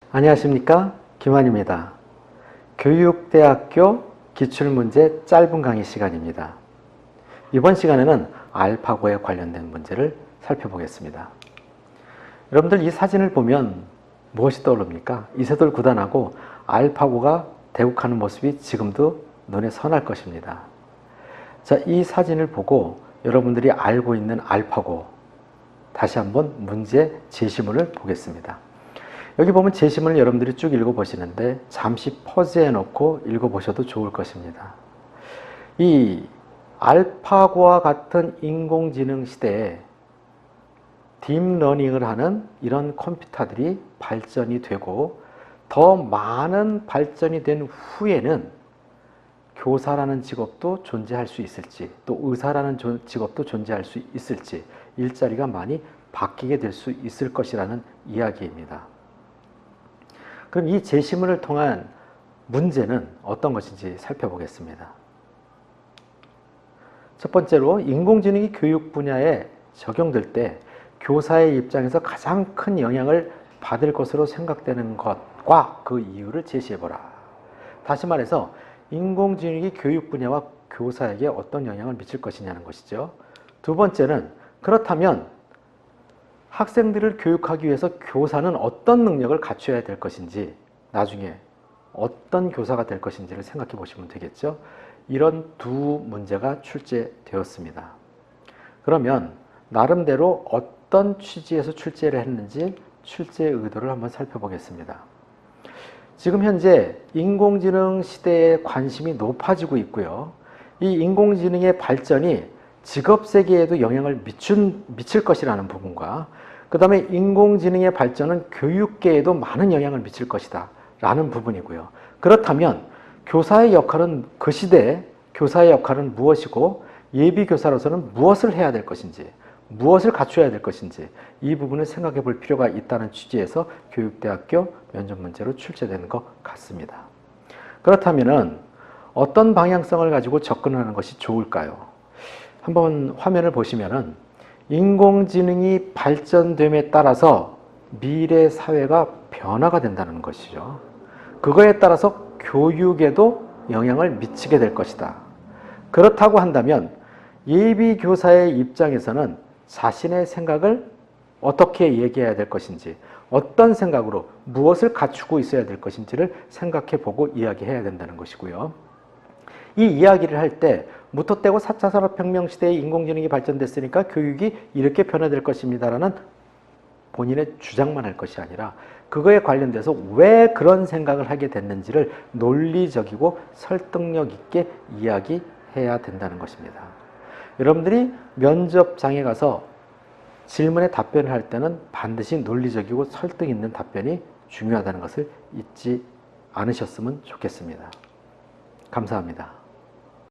안녕하십니까, 김환입니다. 교육대학교 기출문제 짧은 강의 시간입니다. 이번 시간에는 알파고에 관련된 문제를 살펴보겠습니다. 여러분들 이 사진을 보면 무엇이 떠오릅니까? 이세돌 구단하고 알파고가 대국하는 모습이 지금도 눈에 선할 것입니다. 자, 이 사진을 보고 여러분들이 알고 있는 알파고, 다시 한번 문제 제시문을 보겠습니다. 여기 보면 제시문을 여러분들이 쭉 읽어보시는데 잠시 퍼즈해 놓고 읽어보셔도 좋을 것입니다. 이 알파고와 같은 인공지능 시대에 딥러닝을 하는 이런 컴퓨터들이 발전이 되고 더 많은 발전이 된 후에는 교사라는 직업도 존재할 수 있을지, 또 의사라는 직업도 존재할 수 있을지, 일자리가 많이 바뀌게 될 수 있을 것이라는 이야기입니다. 그럼 이 제시문을 통한 문제는 어떤 것인지 살펴보겠습니다. 첫 번째로 인공지능이 교육 분야에 적용될 때 교사의 입장에서 가장 큰 영향을 받을 것으로 생각되는 것과 그 이유를 제시해보라. 다시 말해서 인공지능이 교육 분야와 교사에게 어떤 영향을 미칠 것이냐는 것이죠. 두 번째는 그렇다면 학생들을 교육하기 위해서 교사는 어떤 능력을 갖춰야 될 것인지, 나중에 어떤 교사가 될 것인지를 생각해 보시면 되겠죠. 이런 두 문제가 출제되었습니다. 그러면 나름대로 어떤 취지에서 출제를 했는지 출제 의도를 한번 살펴보겠습니다. 지금 현재 인공지능 시대에 관심이 높아지고 있고요. 이 인공지능의 발전이 직업세계에도 영향을 미칠 것이라는 부분과 그 다음에 인공지능의 발전은 교육계에도 많은 영향을 미칠 것이다 라는 부분이고요. 그렇다면 교사의 역할은, 그 시대에 교사의 역할은 무엇이고 예비교사로서는 무엇을 해야 될 것인지, 무엇을 갖춰야 될 것인지, 이 부분을 생각해 볼 필요가 있다는 취지에서 교육대학교 면접문제로 출제되는 것 같습니다. 그렇다면 어떤 방향성을 가지고 접근하는 것이 좋을까요? 한번 화면을 보시면은 인공지능이 발전됨에 따라서 미래 사회가 변화가 된다는 것이죠. 그거에 따라서 교육에도 영향을 미치게 될 것이다. 그렇다고 한다면 예비교사의 입장에서는 자신의 생각을 어떻게 얘기해야 될 것인지, 어떤 생각으로 무엇을 갖추고 있어야 될 것인지를 생각해 보고 이야기해야 된다는 것이고요. 이 이야기를 할 때 무턱대고 4차 산업혁명 시대에 인공지능이 발전됐으니까 교육이 이렇게 변화될 것입니다라는 본인의 주장만 할 것이 아니라 그거에 관련돼서 왜 그런 생각을 하게 됐는지를 논리적이고 설득력 있게 이야기해야 된다는 것입니다. 여러분들이 면접장에 가서 질문에 답변을 할 때는 반드시 논리적이고 설득 있는 답변이 중요하다는 것을 잊지 않으셨으면 좋겠습니다. 감사합니다.